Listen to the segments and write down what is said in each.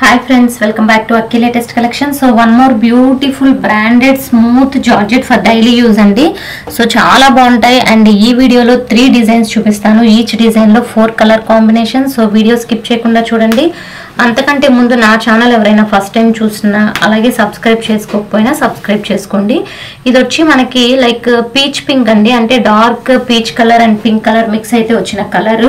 Hi friends, welcome back to Akki latest collection. So one more beautiful branded smooth georgette for daily use andi. So chaala baguntayi and ee video lo 3 designs chupistanu. Each design lo 4 color combinations. So video skip cheyakunda chudandi. అంతకంటే ముందు నా channel ఎవరైనా first time చూస్తున్నా అలాగే subscribe చేసుకోకపోయినా subscribe చేసుకోండి. ఇది వచ్చి మనకి లైక్ పీచ్ పింక్ అండి, అంటే dark peach colour and pink colour mix అయితే వచ్చిన కలర్.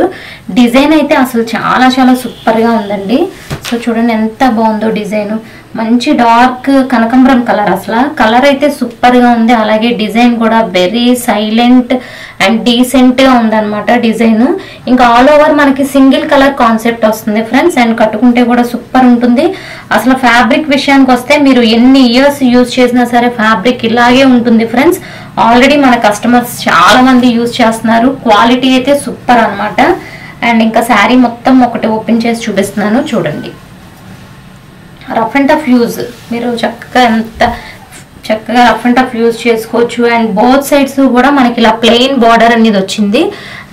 డిజైన్ అయితే అసలు చాలా చాలా సూపర్ గా ఉందండి. సో చూడండి ఎంత బాగుందో డిజైన్, మంచి డార్క్ కనకాంబరం కలర్. అసలు కలర్ అయితే సూపర్ గా ఉంది. అలాగే డిజైన్ కూడా వెరీ సైలెంట్ అండ్ డీసెంట్ గా ఉందన్నమాట డిజైన్. ఇంకా ఆల్ ఓవర్ మనకి సింగిల్ కలర్ కాన్సెప్ట్ వస్తుంది ఫ్రెండ్స్, అండ్ కట్టుకుంటే కూడా సూపర్ ఉంటుంది. అసలు ఫ్యాబ్రిక్ విషయానికి వస్తే మీరు ఎన్ని ఇయర్స్ యూజ్ చేసినా సరే ఫ్యాబ్రిక్ ఇలాగే ఉంటుంది ఫ్రెండ్స్. ఆల్రెడీ మన కస్టమర్స్ చాలా మంది యూజ్ చేస్తున్నారు. క్వాలిటీ అయితే సూపర్ అన్నమాట. అండ్ ఇంకా శారీ మొత్తం ఒకటి ఓపెన్ చేసి చూపిస్తున్నాను చూడండి. రఫ్ అండ్ టఫ్ యూజ్ మీరు చక్కగా రఫ్ అండ్ టఫ్ యూజ్ చేసుకోవచ్చు. అండ్ బోత్ సైడ్స్ కూడా మనకి ఇలా ప్లెయిన్ బార్డర్ అనేది వచ్చింది.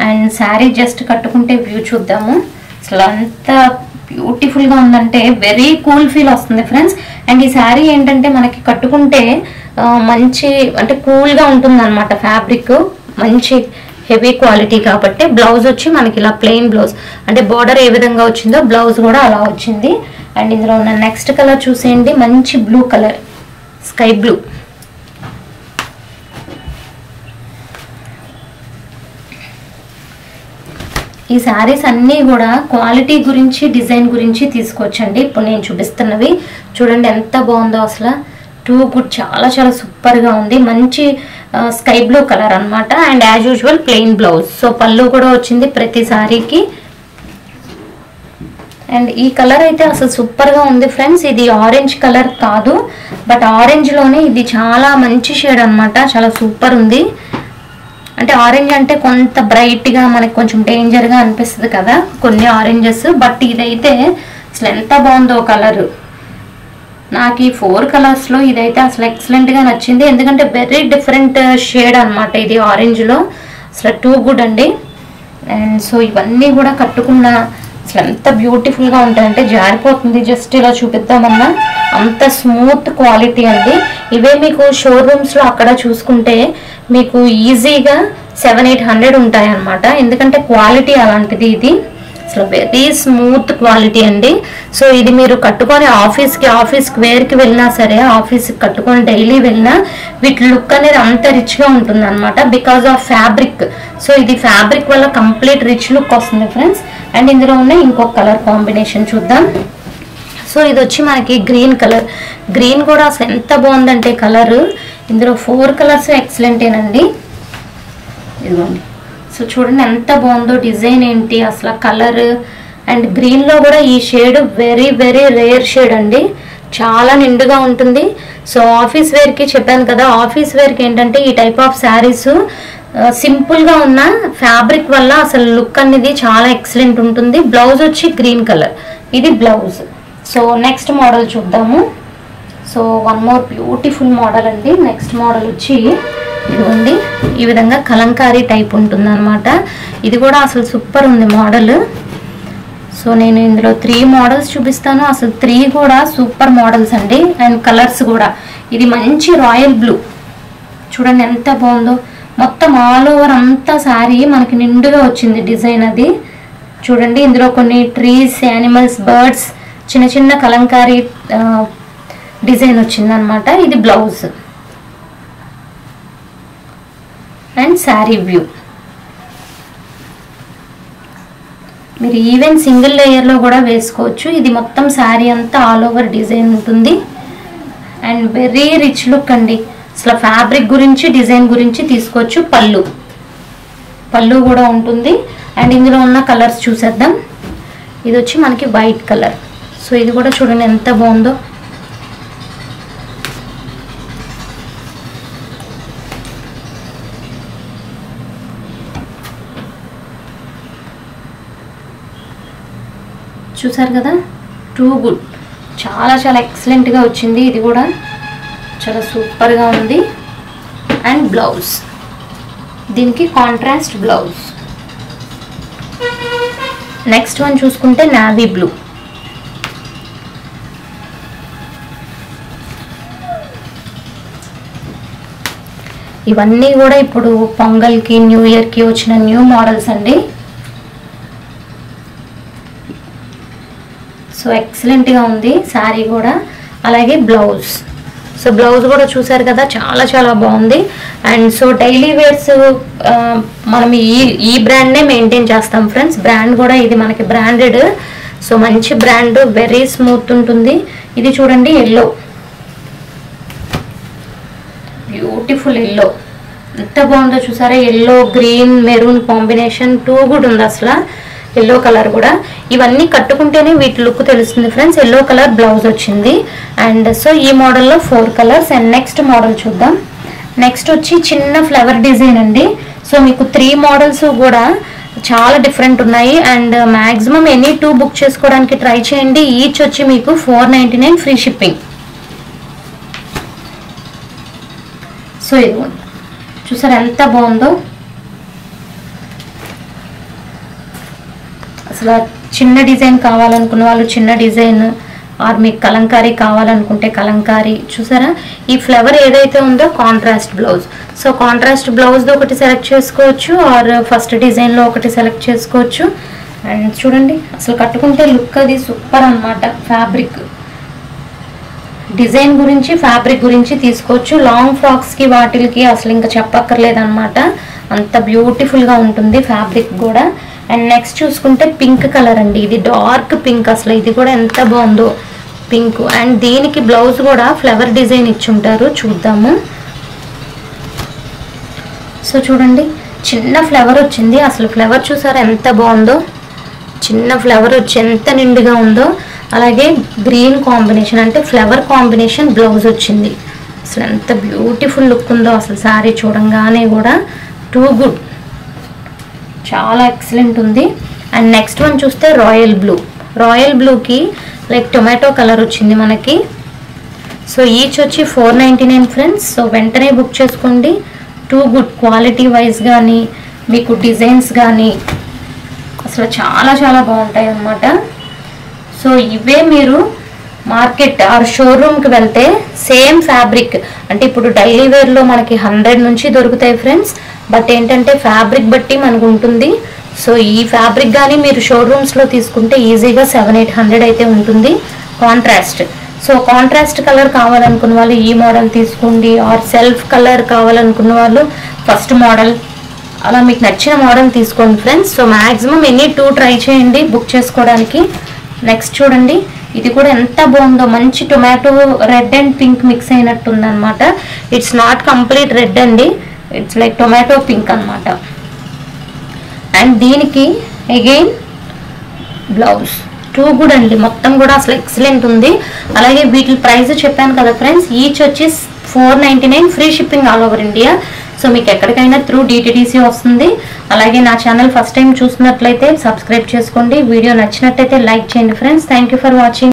అండ్ శారీ జస్ట్ కట్టుకుంటే వ్యూ చూద్దాము. అసలు అంత బ్యూటిఫుల్ గా ఉందంటే వెరీ కూల్ ఫీల్ వస్తుంది ఫ్రెండ్స్. అండ్ ఈ శారీ ఏంటంటే మనకి కట్టుకుంటే మంచి అంటే కూల్ గా ఉంటుంది అనమాట. ఫ్యాబ్రిక్ మంచి హెవీ క్వాలిటీ కాబట్టి. బ్లౌజ్ వచ్చి మనకి ఇలా ప్లెయిన్ బ్లౌజ్, అంటే బార్డర్ ఏ విధంగా వచ్చిందో బ్లౌజ్ కూడా అలా వచ్చింది. అండ్ ఇందులో ఉన్న నెక్స్ట్ కలర్ చూసేయండి, మంచి బ్లూ కలర్, స్కై బ్లూ. ఈ శారీస్ అన్నీ కూడా క్వాలిటీ గురించి డిజైన్ గురించి తీసుకోవచ్చండి. ఇప్పుడు నేను చూపిస్తున్నవి చూడండి ఎంత బాగుందో అసలు. టూ గుడ్, చాలా చాలా సూపర్ గా ఉంది. మంచి స్కై బ్లూ కలర్ అన్నమాట. And as usual plain blouse. So పళ్ళు కూడా వచ్చింది ప్రతి శారీకి. అండ్ ఈ కలర్ అయితే అసలు సూపర్ గా ఉంది ఫ్రెండ్స్. ఇది ఆరెంజ్ కలర్ కాదు, బట్ ఆరెంజ్ లోనే ఇది చాలా మంచి షేడ్ అన్నమాట. చాలా సూపర్ ఉంది. అంటే ఆరెంజ్ అంటే కొంత బ్రైట్ గా మనకి కొంచెం డేంజర్ గా అనిపిస్తుంది కదా కొన్ని ఆరెంజెస్, బట్ ఇదైతే అసలు ఎంత బాగుందో కలర్. నాకు ఈ 4 కలర్స్ లో ఇదైతే అసలు ఎక్సలెంట్ గా నచ్చింది. ఎందుకంటే వెరీ డిఫరెంట్ షేడ్ అన్నమాట ఇది ఆరెంజ్ లో. అసలు టూ గుడ్ అండి. అండ్ సో ఇవన్నీ కూడా కట్టుకున్న అసలు ఎంత బ్యూటిఫుల్ గా ఉంటాయంటే జారిపోతుంది. జస్ట్ ఇలా చూపిద్దామన్నా అంత స్మూత్ క్వాలిటీ అండి. ఇవే మీకు షోరూమ్స్ లో అక్కడ చూసుకుంటే మీకు ఈజీగా 700-800 ఉంటాయి అన్నమాట. ఎందుకంటే క్వాలిటీ అలాంటిది. ఇది అసలు వెరీ స్మూత్ క్వాలిటీ అండి. సో ఇది మీరు కట్టుకొని ఆఫీస్కి వేర్కి వెళ్ళినా సరే, ఆఫీస్కి కట్టుకొని డైలీ వెళ్ళినా వీటి లుక్ అనేది అంత రిచ్ గా ఉంటుంది అనమాట, బికాస్ ఆఫ్ ఫ్యాబ్రిక్. సో ఇది ఫ్యాబ్రిక్ వల్ల కంప్లీట్ రిచ్ లుక్ వస్తుంది ఫ్రెండ్స్. అండ్ ఇందులో ఉన్న ఇంకొక కలర్ కాంబినేషన్ చూద్దాం. సో ఇది వచ్చి మనకి గ్రీన్ కలర్. గ్రీన్ కూడా అసలు ఎంత బాగుందంటే కలర్. ఇందులో 4 కలర్స్ ఎక్సలెంటేనండి. ఇదిగోండి. సో చూడండి ఎంత బాగుందో డిజైన్ ఏంటి అసలు కలర్. అండ్ గ్రీన్ లో కూడా ఈ shade very very rare shade అండి, చాలా నిండుగా ఉంటుంది. సో ఆఫీస్ వేర్ కి చెప్పాను కదా, ఆఫీస్ వేర్ కి ఏంటంటే ఈ టైప్ ఆఫ్ శారీస్ సింపుల్ గా ఉన్న ఫ్యాబ్రిక్ వల్ల అసలు లుక్ అనేది చాలా ఎక్సలెంట్ ఉంటుంది. బ్లౌజ్ వచ్చి గ్రీన్ కలర్, ఇది బ్లౌజ్. సో నెక్స్ట్ మోడల్ చూద్దాము. So one more beautiful model అండి. నెక్స్ట్ మోడల్ వచ్చి ఇదిగోండి, ఈ విధంగా కలంకారీ టైప్ ఉంటుంది అనమాట. ఇది కూడా అసలు సూపర్ ఉంది మోడల్. సో నేను ఇందులో 3 మోడల్స్ చూపిస్తాను. అసలు 3 కూడా సూపర్ మోడల్స్ అండి. అండ్ కలర్స్ కూడా ఇది మంచి రాయల్ బ్లూ. చూడండి ఎంత బాగుందో. మొత్తం ఆల్ ఓవర్ అంతా శారీ మనకి నిండుగా వచ్చింది డిజైన్ అది. చూడండి ఇందులో కొన్ని ట్రీస్, యానిమల్స్, బర్డ్స్, చిన్న చిన్న కలంకారీ డిజైన్ వచ్చింది అనమాట. ఇది బ్లౌజ్ అండ్ శారీ వ్యూ. మీరు ఈవెన్ సింగిల్ లేయర్ లో కూడా వేసుకోవచ్చు. ఇది మొత్తం శారీ అంతా ఆల్ ఓవర్ డిజైన్ ఉంటుంది. అండ్ వెరీ రిచ్ లుక్ అండి. అసలు ఫ్యాబ్రిక్ గురించి డిజైన్ గురించి తీసుకోవచ్చు. పళ్ళు కూడా ఉంటుంది. అండ్ ఇందులో ఉన్న కలర్స్ చూసేద్దాం. ఇది వచ్చి మనకి వైట్ కలర్. సో ఇది కూడా చూడండి ఎంత బాగుందో. చూసారు కదా, టూ గుడ్, చాలా చాలా ఎక్సలెంట్గా వచ్చింది. ఇది కూడా చాలా సూపర్గా ఉంది. అండ్ బ్లౌజ్, దీనికి కాంట్రాస్ట్ బ్లౌజ్. నెక్స్ట్ వన్ చూసుకుంటే నావీ బ్లూ. ఇవన్నీ కూడా ఇప్పుడు పొంగల్కి న్యూ ఇయర్కి వచ్చిన న్యూ మోడల్స్ అండి. సో ఎక్సలెంట్గా ఉంది శారీ కూడా. అలాగే బ్లౌజ్, సో బ్లౌజ్ కూడా చూసారు కదా, చాలా చాలా బాగుంది. అండ్ సో డైలీ వేర్స్ మనం ఈ బ్రాండ్నే మెయింటైన్ చేస్తాం ఫ్రెండ్స్. బ్రాండ్ కూడా ఇది మనకి బ్రాండెడ్, సో మంచి బ్రాండ్, వెరీ స్మూత్ ఉంటుంది. ఇది చూడండి ఎల్లో, బ్యూటిఫుల్ ఎల్లో, ఎంత బాగుందో చూసారా. Yellow green maroon combination too good ఉంది అసలు. ఎల్లో కలర్ కూడా ఇవన్నీ కట్టుకుంటేనే వీటి లుక్ తెలుస్తుంది ఫ్రెండ్స్. ఎల్లో కలర్ బ్లౌజ్ వచ్చింది. అండ్ సో ఈ మోడల్లో 4 కలర్స్. అండ్ నెక్స్ట్ మోడల్ చూద్దాం. నెక్స్ట్ వచ్చి చిన్న ఫ్లవర్ డిజైన్ అండి. సో మీకు 3 మోడల్స్ కూడా చాలా డిఫరెంట్ ఉన్నాయి. అండ్ మ్యాక్సిమం ఎనీ 2 బుక్ చేసుకోవడానికి ట్రై చేయండి. ఈచ్ వచ్చి మీకు 499 ఫ్రీ షిప్పింగ్. సో ఇది చూసారు ఎంత బాగుందో అసలు. చిన్న డిజైన్ కావాలనుకున్న వాళ్ళు చిన్న డిజైన్, ఆర్ మీకు కలంకారీ కావాలనుకుంటే కలంకారీ. చూసారా ఈ ఫ్లవర్ ఏదైతే ఉందో కాంట్రాస్ట్ బ్లౌజ్. సో కాంట్రాస్ట్ బ్లౌజ్ది ఒకటి సెలెక్ట్ చేసుకోవచ్చు, ఆర్ ఫస్ట్ డిజైన్లో ఒకటి సెలెక్ట్ చేసుకోవచ్చు. అండ్ చూడండి అసలు కట్టుకుంటే లుక్ అది సూపర్ అన్నమాట. ఫ్యాబ్రిక్ డిజైన్ గురించి ఫ్యాబ్రిక్ గురించి తీసుకోవచ్చు. లాంగ్ ఫ్రాక్స్కి వాటికి అసలు ఇంకా చెప్పక్కర్లేదన్నమాట, అంత బ్యూటిఫుల్గా ఉంటుంది ఫ్యాబ్రిక్ కూడా. అండ్ నెక్స్ట్ చూసుకుంటే పింక్ కలర్ అండి. ఇది డార్క్ పింక్, అసలు ఇది కూడా ఎంత బాగుందో పింక్. అండ్ దీనికి బ్లౌజ్ కూడా ఫ్లవర్ డిజైన్ ఇచ్చుంటారు, చూద్దాము. సో చూడండి చిన్న ఫ్లవర్ వచ్చింది, అసలు ఫ్లవర్ చూసారా ఎంత బాగుందో. చిన్న ఫ్లవర్ వచ్చి ఎంత నిండుగా ఉందో. అలాగే గ్రీన్ కాంబినేషన్ అంటే ఫ్లవర్ కాంబినేషన్ బ్లౌజ్ వచ్చింది. అసలు ఎంత బ్యూటిఫుల్ లుక్ ఉందో అసలు శారీ చూడంగానే కూడా. టూ గుడ్, చాలా ఎక్సలెంట్ ఉంది. అండ్ నెక్స్ట్ వన్ చూస్తే రాయల్ బ్లూ. రాయల్ బ్లూకి లైక్ టొమాటో కలర్ వచ్చింది మనకి. సో ఈచ్ వచ్చి 499 ఫ్రెండ్స్. సో వెంటనే బుక్ చేసుకోండి. టూ గుడ్, క్వాలిటీ వైజ్ కానీ మీకు డిజైన్స్ కానీ అసలు చాలా చాలా బాగుంటాయి అన్నమాట. సో ఇవే మీరు మార్కెట్ ఆర్ షోరూమ్కి వెళ్తే సేమ్ ఫ్యాబ్రిక్ అంటే ఇప్పుడు డైలీ వేర్లో మనకి 100 నుంచి దొరుకుతాయి ఫ్రెండ్స్. బట్ ఏంటంటే ఫ్యాబ్రిక్ బట్టి మనకు ఉంటుంది. సో ఈ ఫ్యాబ్రిక్ కానీ మీరు షోరూమ్స్లో తీసుకుంటే ఈజీగా 700-800 అయితే ఉంటుంది కాంట్రాస్ట్. సో కాంట్రాస్ట్ కలర్ కావాలనుకున్న వాళ్ళు ఈ మోడల్ తీసుకోండి, ఆర్ సెల్ఫ్ కలర్ కావాలనుకున్న వాళ్ళు ఫస్ట్ మోడల్, అలా మీకు నచ్చిన మోడల్ తీసుకోండి friends. So maximum any 2 try చేయండి బుక్ చేసుకోవడానికి. నెక్స్ట్ చూడండి ఇది కూడా ఎంత బాగుందో, మంచి tomato red and pink mix అయినట్టుంది అనమాట. ఇట్స్ నాట్ కంప్లీట్ రెడ్ అండి, ఇట్స్ లైక్ టొమాటో పింక్ అనమాట. అండ్ దీనికి అగైన్ బ్లౌజ్ టూ గుడ్ అండి, మొత్తం కూడా అసలు ఎక్సలెంట్ ఉంది. అలాగే వీటి ప్రైస్ చెప్పాను కదా ఫ్రెండ్స్, ఈచ్ వచ్చి 499 free shipping all over India. So మీకు ఎక్కడికైనా త్రూ DTDC వస్తుంది. అలాగే నా ఛానల్ ఫస్ట్ టైం చూసినట్లయితే సబ్స్క్రైబ్ చేసుకోండి. వీడియో నచ్చినట్టయితే లైక్ చేయండి friends. Thank you for watching.